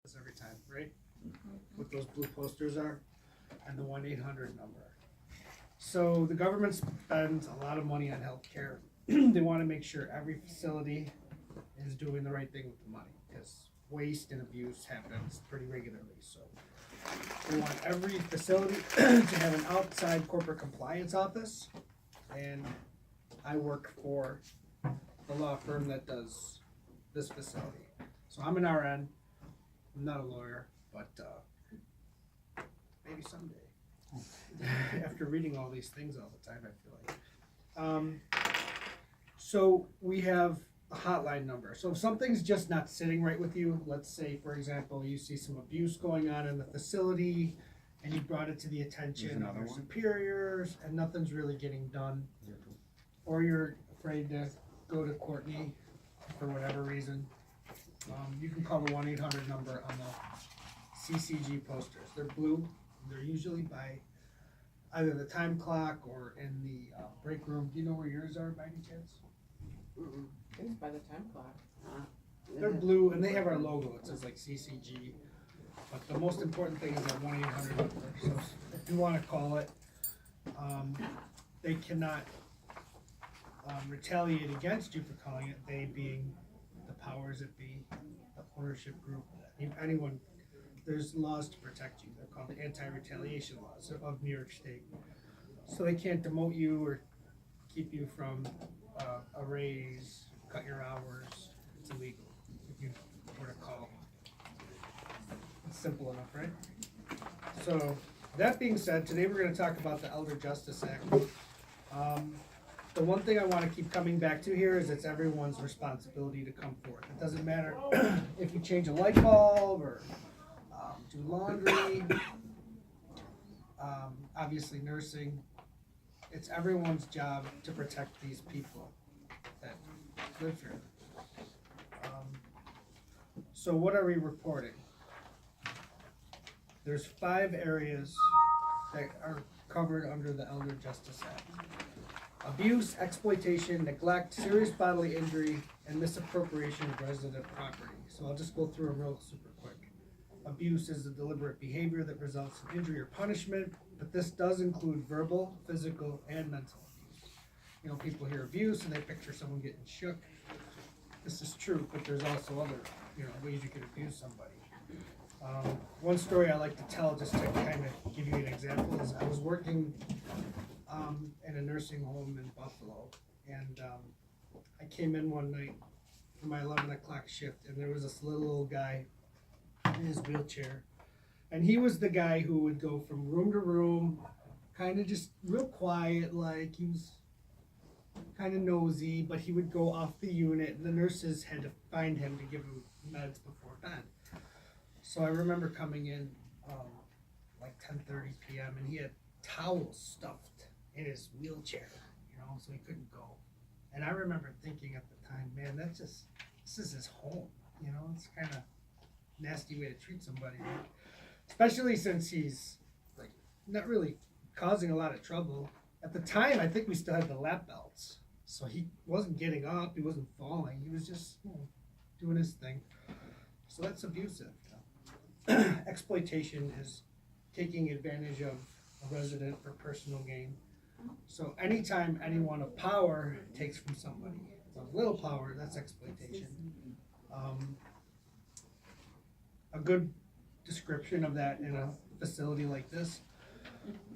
office every time, right? What those blue posters are, and the 1-800 number. So the government spends a lot of money on healthcare. They want to make sure every facility is doing the right thing with the money, because waste and abuse happens pretty regularly. So we want every facility to have an outside corporate compliance office, and I work for the law firm that does this facility. So I'm an RN. I'm not a lawyer, but maybe someday. After reading all these things all the time, I feel like. So we have a hotline number. So if something's just not sitting right with you, let's say, for example, you see some abuse going on in the facility and you brought it to the attention of your superiors and nothing's really getting done, or you're afraid to go to Courtney for whatever reason, you can call the 1-800 number on the CCG posters. They're blue. They're usually by either the time clock or in the break room. Do you know where yours are by any chance? It's by the time clock. They're blue and they have our logo. It says like CCG. But the most important thing is that 1-800 number. So if you want to call it, they cannot retaliate against you for calling it. They being the powers that be, the ownership group, anyone. There's laws to protect you. They're called the anti-retaliation laws of New York State. So they can't demote you or keep you from a raise, cut your hours. It's illegal if you were to call. It's simple enough, right? So that being said, today we're going to talk about the Elder Justice Act. The one thing I want to keep coming back to here is it's everyone's responsibility to come forth. It doesn't matter if you change a light bulb or do laundry, obviously nursing. It's everyone's job to protect these people that live here. So what are we reporting? There's 5 areas that are covered under the Elder Justice Act. Abuse, exploitation, neglect, serious bodily injury, and misappropriation of resident property. So I'll just go through them real super quick. Abuse is a deliberate behavior that results in injury or punishment, but this does include verbal, physical, and mental abuse. You know, people hear abuse and they picture someone getting shook. This is true, but there's also other, ways you can abuse somebody. One story I like to tell, just to kind of give you an example, is I was working in a nursing home in Buffalo, and I came in one night for my 11 o'clock shift, and there was this little old guy in his wheelchair, and he was the guy who would go from room to room, kind of just real quiet, like he was kind of nosy, but he would go off the unit, and the nurses had to find him to give him meds before bed. So I remember coming in like 10:30 p.m. and he had towels stuffed in his wheelchair, so he couldn't go. And I remember thinking at the time, man, this is his home, it's kind of nasty way to treat somebody, right? Especially since he's like not really causing a lot of trouble. At the time, I think we still had the lap belts, so he wasn't getting up, he wasn't falling, he was just doing his thing. So that's abusive. Exploitation is taking advantage of a resident for personal gain. So anytime anyone of power takes from somebody, a little power, that's exploitation. A good description of that in a facility like this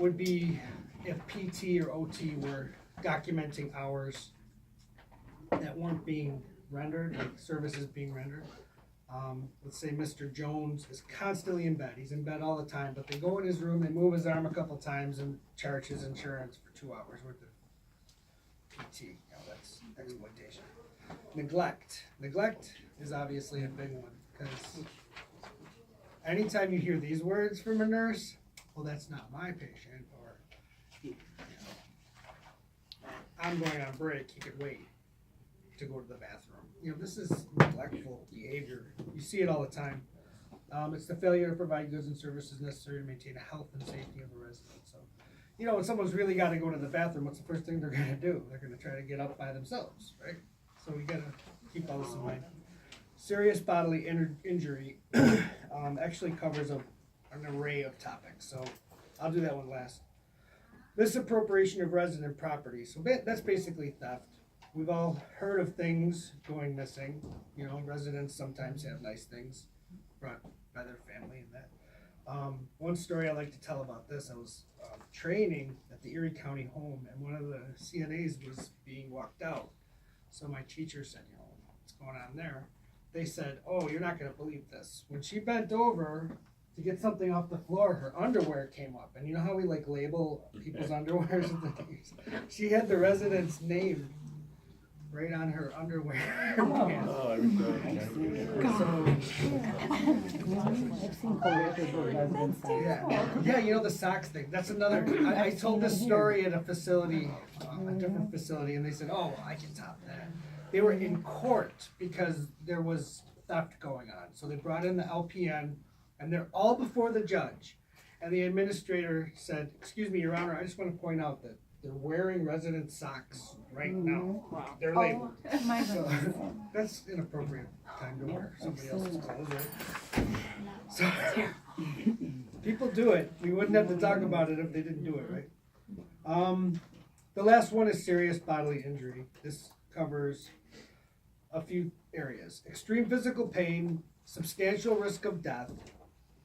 would be if PT or OT were documenting hours that weren't being rendered, like services being rendered. Let's say Mr. Jones is constantly in bed. He's in bed all the time, but they go in his room, they move his arm a couple times and charge his insurance for 2 hours worth of PT. That's exploitation. Neglect. Neglect is obviously a big one, because anytime you hear these words from a nurse, well, that's not my patient, or I'm going on break, you could wait to go to the bathroom. This is neglectful behavior. You see it all the time. It's the failure to provide goods and services necessary to maintain the health and safety of a resident. So, when someone's really got to go to the bathroom, what's the first thing they're going to do? They're going to try to get up by themselves, right? So we got to keep all this in mind. serious bodily injury actually covers an array of topics, so I'll do that one last. Misappropriation of resident property. So that's basically theft. We've all heard of things going missing. You know, residents sometimes have nice things brought by their family and that. One story I like to tell about this, I was training at the Erie County home, and one of the CNAs was being walked out. So my teacher said, you know, what's going on there? They said, oh, you're not going to believe this. When she bent over to get something off the floor, her underwear came up. And you know how we like label people's underwears and things? She had the resident's name right on her underwear. Oh, I've seen coworkers with residents. Yeah, you know the socks thing. That's another. I told this story at a facility, a different facility, and they said, "Oh, I can top that." They were in court because there was theft going on. So they brought in the LPN, and they're all before the judge. And the administrator said, "Excuse me, Your Honor, I just want to point out that they're wearing resident socks right now. They're labeled." My So, goodness. that's inappropriate time to wear somebody else's clothes, right? So, people do it. We wouldn't have to talk about it if they didn't do it, right? The last one is serious bodily injury. This covers a few areas. Extreme physical pain, substantial risk of death,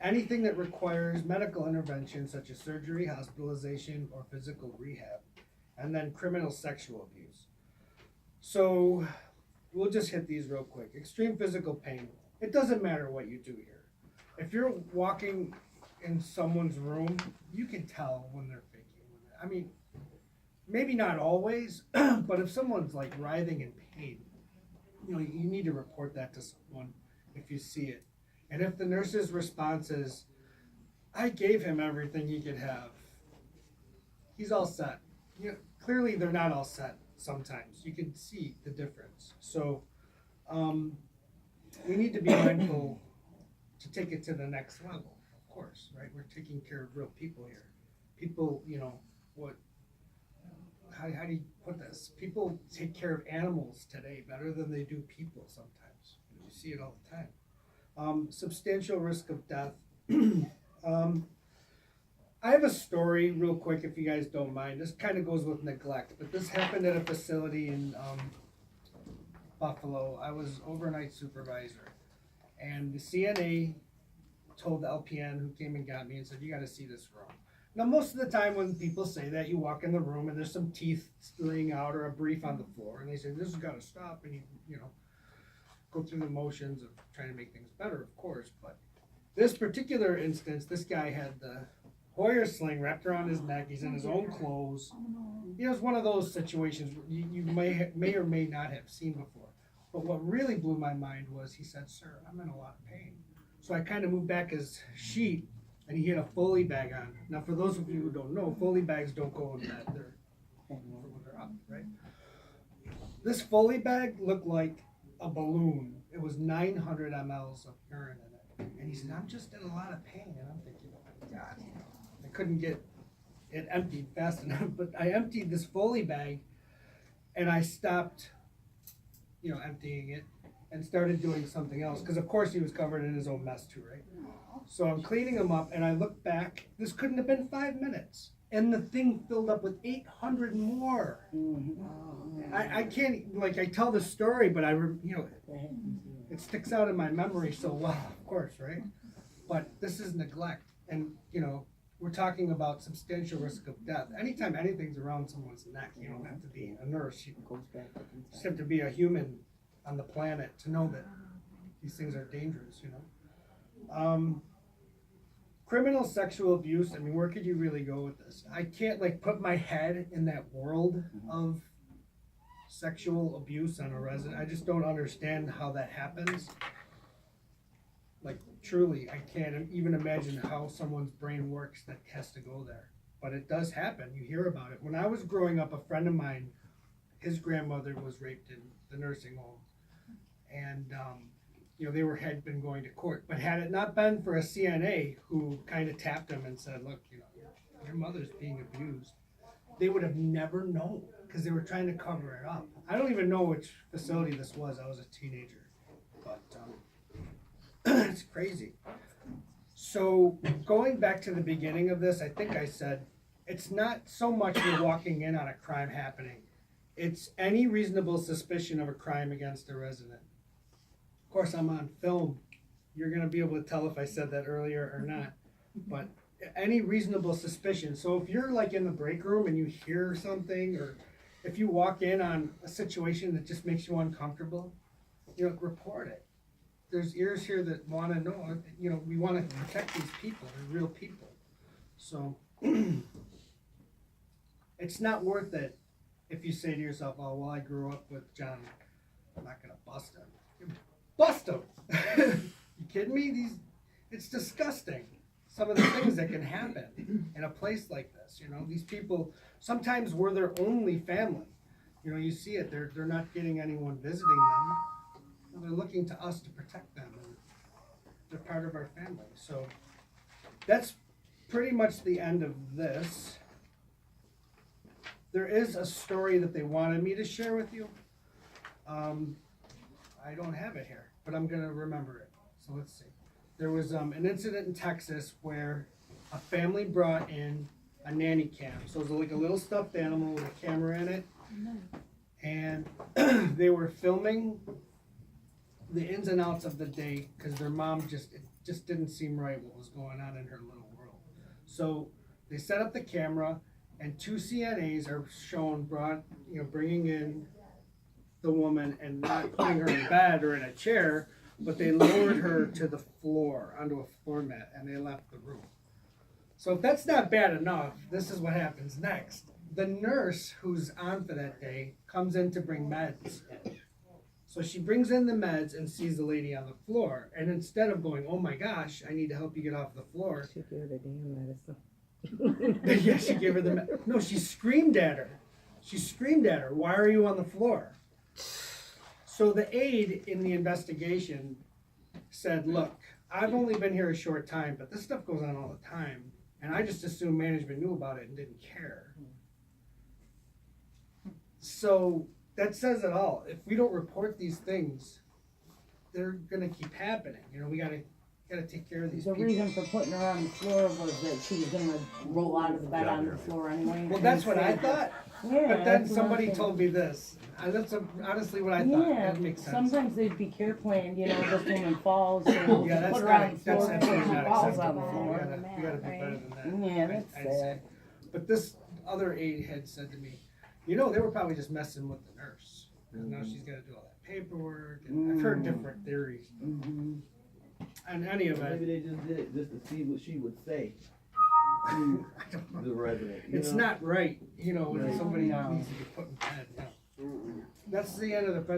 anything that requires medical intervention such as surgery, hospitalization, or physical rehab, and then criminal sexual abuse. So we'll just hit these real quick. Extreme physical pain. It doesn't matter what you do here. If you're walking in someone's room, you can tell when they're faking. I mean, maybe not always, but if someone's like writhing in pain, you know, you need to report that to someone if you see it. And if the nurse's response is, I gave him everything he could have, he's all set. You know, clearly they're not all set sometimes. You can see the difference. So we need to be mindful to take it to the next level, of course, right? We're taking care of real people here. People, you know, how do you put this? People take care of animals today better than they do people sometimes. You see it all the time. Substantial risk of death. I have a story real quick if you guys don't mind. This kind of goes with neglect, but this happened at a facility in Buffalo. I was overnight supervisor, and the CNA told the LPN who came and got me and said, you got to see this room. Now, most of the time when people say that, you walk in the room and there's some teeth spilling out or a brief on the floor, and they say, this has got to stop, and you know, go through the motions of trying to make things better, of course. But this particular instance, this guy had the Hoyer sling wrapped around his neck. He's in his own clothes. You know, it's one of those situations you may or may not have seen before. But what really blew my mind was he said, sir, I'm in a lot of pain. So I kind of moved back his sheet, and he had a Foley bag on. Now, for those of you who don't know, Foley bags don't go in that. They're for when they're up, right? This Foley bag looked like a balloon. It was 900 mLs of urine in it. And he said, I'm just in a lot of pain. And I'm thinking, oh my God, I couldn't get it emptied fast enough. But I emptied this Foley bag, and I stopped, you know, emptying it and started doing something else. Because, of course, he was covered in his own mess too, right? So I'm cleaning him up, and I look back. This couldn't have been 5 minutes. And the thing filled up with 800 more. I can't, like, I tell the story, but you know, it sticks out in my memory so well, of course, right? But this is neglect. And, you know, we're talking about substantial risk of death. Anytime anything's around someone's neck, you don't have to be a nurse. You just have to be a human on the planet to know that these things are dangerous, you know? Criminal sexual abuse, I mean, where could you really go with this? I can't, like, put my head in that world of sexual abuse on a resident. I just don't understand how that happens. Like, truly, I can't even imagine how someone's brain works that has to go there. But it does happen. You hear about it. When I was growing up, a friend of mine, his grandmother was raped in the nursing home. And, you know, they had been going to court. But had it not been for a CNA who kind of tapped him and said, look, you know, your mother's being abused, they would have never known because they were trying to cover it up. I don't even know which facility this was. I was a teenager. But It's crazy. So going back to the beginning of this, I think I said, it's not so much you're walking in on a crime happening. It's any reasonable suspicion of a crime against a resident. Of course, I'm on film. You're gonna be able to tell if I said that earlier or not. But any reasonable suspicion. So if you're like in the break room and you hear something, or if you walk in on a situation that just makes you uncomfortable, report it. There's ears here that wanna know, we wanna protect these people, they're real people. So, it's not worth it if you say to yourself, oh, well, I grew up with John, I'm not gonna bust him. Bust him! You kidding me? It's disgusting. Some of the things that can happen in a place like this, these people, sometimes we're their only family. You see it, they're not getting anyone visiting them. They're looking to us to protect them, and they're part of our family. So that's pretty much the end of this. There is a story that they wanted me to share with you. I don't have it here, but I'm gonna remember it. So let's see. There was an incident in Texas where a family brought in a nanny cam. So it was like a little stuffed animal with a camera in it. And they were filming the ins and outs of the day because their mom it just didn't seem right what was going on in her little world. So they set up the camera, and 2 CNAs are shown bringing in the woman and not putting her in bed or in a chair, but they lowered her to the floor, onto a floor mat, and they left the room. So if that's not bad enough, this is what happens next. The nurse who's on for that day comes in to bring meds in. So she brings in the meds and sees the lady on the floor, and instead of going, oh my gosh, I need to help you get off the floor. She gave her the damn medicine. Yeah, she gave her no, she screamed at her. Why are you on the floor? So the aide in the investigation said, look, I've only been here a short time, but this stuff goes on all the time, and I just assumed management knew about it and didn't care. So that says it all. If we don't report these things, they're gonna keep happening. We gotta take care of these The people. reason for putting her on the floor was that she was gonna roll out of the bed on the floor anyway. Well, that's what I thought. Yeah, But then that's what somebody I'm saying. told me this. That's honestly what I thought. Yeah, That makes sense. sometimes they'd be care planned, this woman falls, so Yeah, that's put her not, on the that's floor, absolutely she not falls acceptable. on the floor. We gotta be better than that. Yeah, that's I'd say. sad. But this other aide had said to me, they were probably just messing with the nurse. Because now she's gotta do all that paperwork, and I've heard different theories. Mm-hmm. In any event, Maybe they just did it just to see what she would say I to don't know. the resident. It's not right, when Right. somebody No. needs to be put in bed. No. That's the end of the presentation.